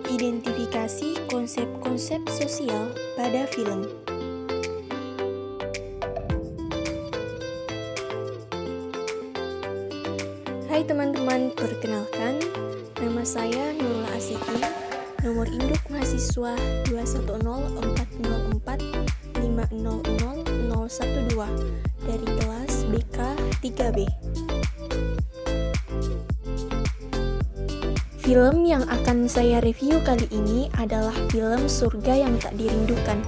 Identifikasi konsep-konsep sosial pada film. Hai teman-teman, perkenalkan, nama saya Nurul Asiki, nomor induk mahasiswa 2104045000012 dari kelas BK 3B. Film yang akan saya review kali ini adalah film Surga yang Tak Dirindukan.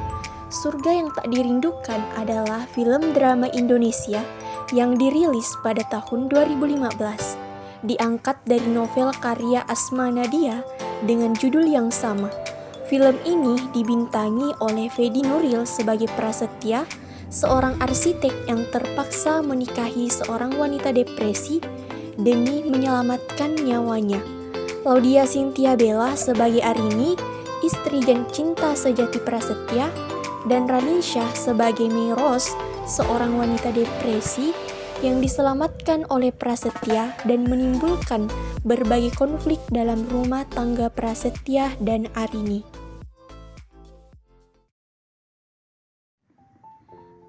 Surga yang Tak Dirindukan adalah film drama Indonesia yang dirilis pada tahun 2015. Diangkat dari novel karya Asma Nadia dengan judul yang sama. Film ini dibintangi oleh Fedi Nuril sebagai Prasetya, seorang arsitek yang terpaksa menikahi seorang wanita depresi demi menyelamatkan nyawanya. Laudia Cynthia Bella sebagai Arini, istri dan cinta sejati Prasetya, dan Ranisha sebagai Mei Rose, seorang wanita depresi yang diselamatkan oleh Prasetya dan menimbulkan berbagai konflik dalam rumah tangga Prasetya dan Arini.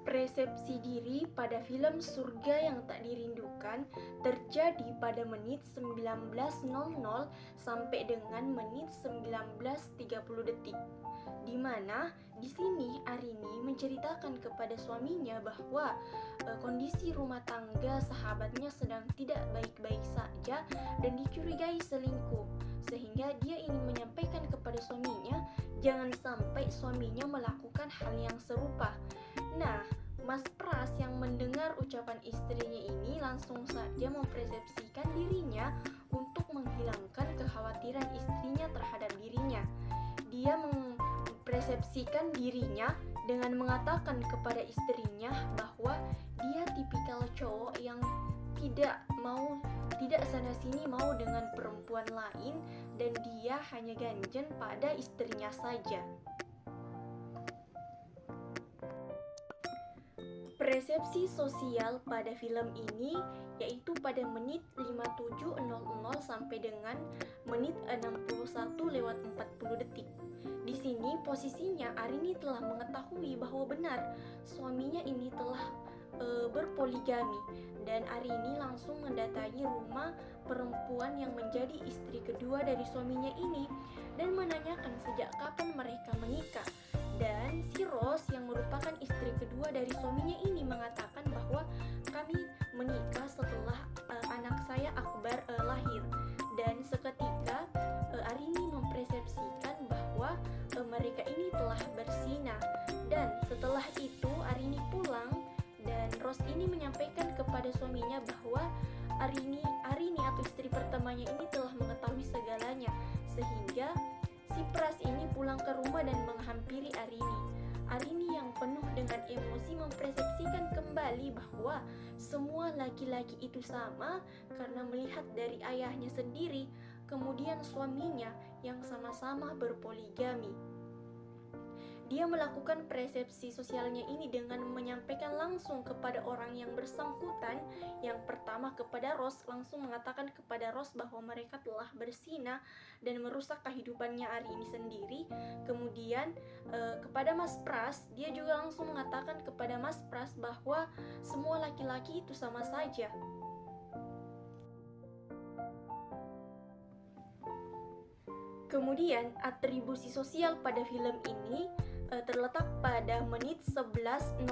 Persepsi diri pada film Surga yang Tak Dirindukan terjadi pada menit 19.00 sampai dengan menit 19.30 detik. Di mana di sini Arini menceritakan kepada suaminya bahwa kondisi rumah tangga sahabatnya sedang tidak baik-baik saja dan dicurigai selingkuh. Sehingga dia ingin menyampaikan kepada suaminya jangan sampai suaminya melakukan hal yang serupa. Nah, Mas Pras yang mendengar ucapan istrinya ini langsung saja mempersepsikan dirinya untuk menghilangkan kekhawatiran istrinya terhadap dirinya. Dia mempersepsikan dirinya dengan mengatakan kepada istrinya bahwa dia tipikal cowok yang tidak sana-sini mau dengan perempuan lain dan dia hanya ganjen pada istrinya saja. Persepsi sosial pada film ini yaitu pada menit 57.00 sampai dengan menit 61:40 detik. Di sini posisinya Arini telah mengetahui bahwa benar suaminya ini telah berpoligami dan Arini langsung mendatangi rumah perempuan yang menjadi istri kedua dari suaminya ini dan menanyakan sejak kapan mereka menikah. Dan si Rose yang merupakan istri kedua dari suaminya ini mengatakan bahwa kami menikah setelah anak saya Akbar lahir. Dan seketika Arini mempersepsikan bahwa mereka ini telah berzina. Dan setelah itu Arini pulang dan Rose ini menyampaikan kepada suaminya bahwa Arini atau istri pertamanya ini telah mengetahui segalanya, sehingga si Pras ini pulang ke rumah dan menghampiri Arini. Arini yang penuh dengan emosi mempersepsikan kembali bahwa semua laki-laki itu sama karena melihat dari ayahnya sendiri, kemudian suaminya yang sama-sama berpoligami. Dia melakukan persepsi sosialnya ini dengan menyampaikan langsung kepada orang yang bersangkutan. Yang pertama kepada Rose, langsung mengatakan kepada Rose bahwa mereka telah berzina dan merusak kehidupannya Arini sendiri. Kemudian kepada Mas Pras, dia juga langsung mengatakan kepada Mas Pras bahwa semua laki-laki itu sama saja. Kemudian atribusi sosial pada film ini terletak pada menit 11.00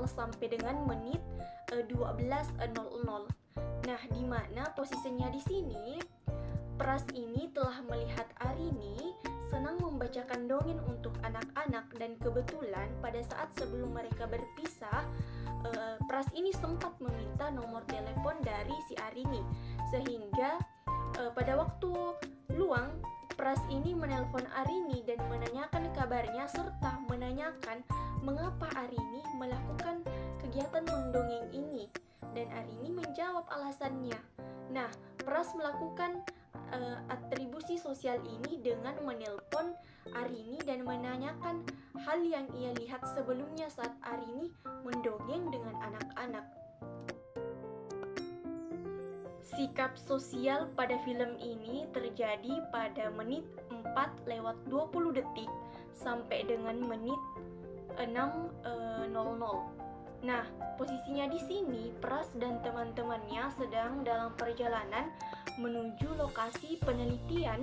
sampai dengan menit 12.00. Nah, di mana posisinya di sini Pras ini telah melihat Arini senang membacakan dongeng untuk anak-anak dan kebetulan pada saat sebelum mereka berpisah Pras ini sempat meminta nomor telepon dari si Arini, sehingga pada waktu luang Pras ini menelpon Arini dan menanyakan kabarnya serta menanyakan mengapa Arini melakukan kegiatan mendongeng ini, dan Arini menjawab alasannya. Nah, Pras melakukan atribusi sosial ini dengan menelpon Arini dan menanyakan hal yang ia lihat sebelumnya saat Arini mendongeng dengan anak-anak. Sikap sosial pada film ini terjadi pada menit 4:20 detik sampai dengan menit 6:00. Nah, posisinya di sini Pras dan teman-temannya sedang dalam perjalanan menuju lokasi penelitian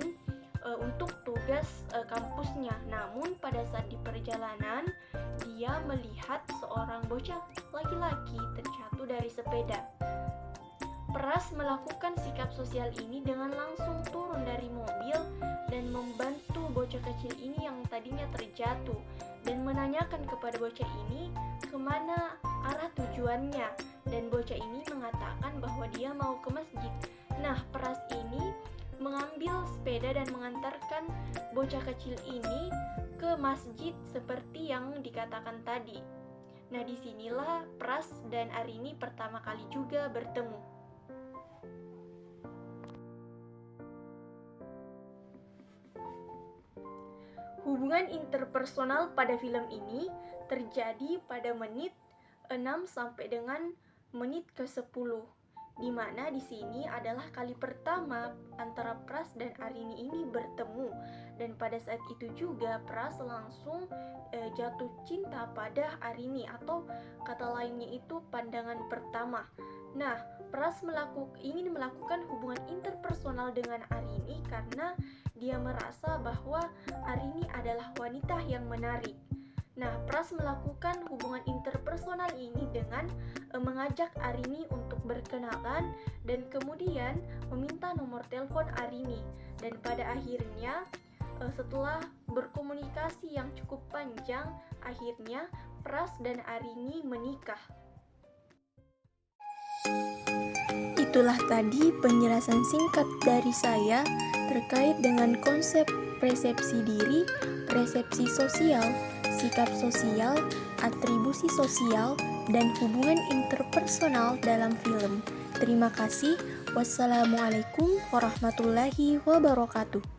untuk tugas kampusnya. Namun pada saat di perjalanan dia melihat seorang bocah laki-laki terjatuh dari sepeda. Pras melakukan sikap sosial ini dengan langsung turun dari mobil dan membantu bocah kecil ini yang tadinya terjatuh dan menanyakan kepada bocah ini kemana arah tujuannya, dan bocah ini mengatakan bahwa dia mau ke masjid. Nah, Pras ini mengambil sepeda dan mengantarkan bocah kecil ini ke masjid seperti yang dikatakan tadi. Nah, disinilah Pras dan Arini pertama kali juga bertemu. Hubungan interpersonal pada film ini terjadi pada menit 6 sampai dengan menit ke-10, di mana di sini adalah kali pertama antara Pras dan Arini ini bertemu, dan pada saat itu juga Pras langsung jatuh cinta pada Arini, atau kata lainnya itu pandangan pertama. Nah, Pras ingin melakukan hubungan interpersonal dengan Arini karena dia merasa bahwa Arini adalah wanita yang menarik. Nah, Pras melakukan hubungan interpersonal ini dengan mengajak Arini untuk berkenalan dan kemudian meminta nomor telepon Arini. Dan pada akhirnya setelah berkomunikasi yang cukup panjang, akhirnya Pras dan Arini menikah. Itulah tadi penjelasan singkat dari saya terkait dengan konsep persepsi diri, persepsi sosial, sikap sosial, atribusi sosial, dan hubungan interpersonal dalam film. Terima kasih. Wassalamualaikum warahmatullahi wabarakatuh.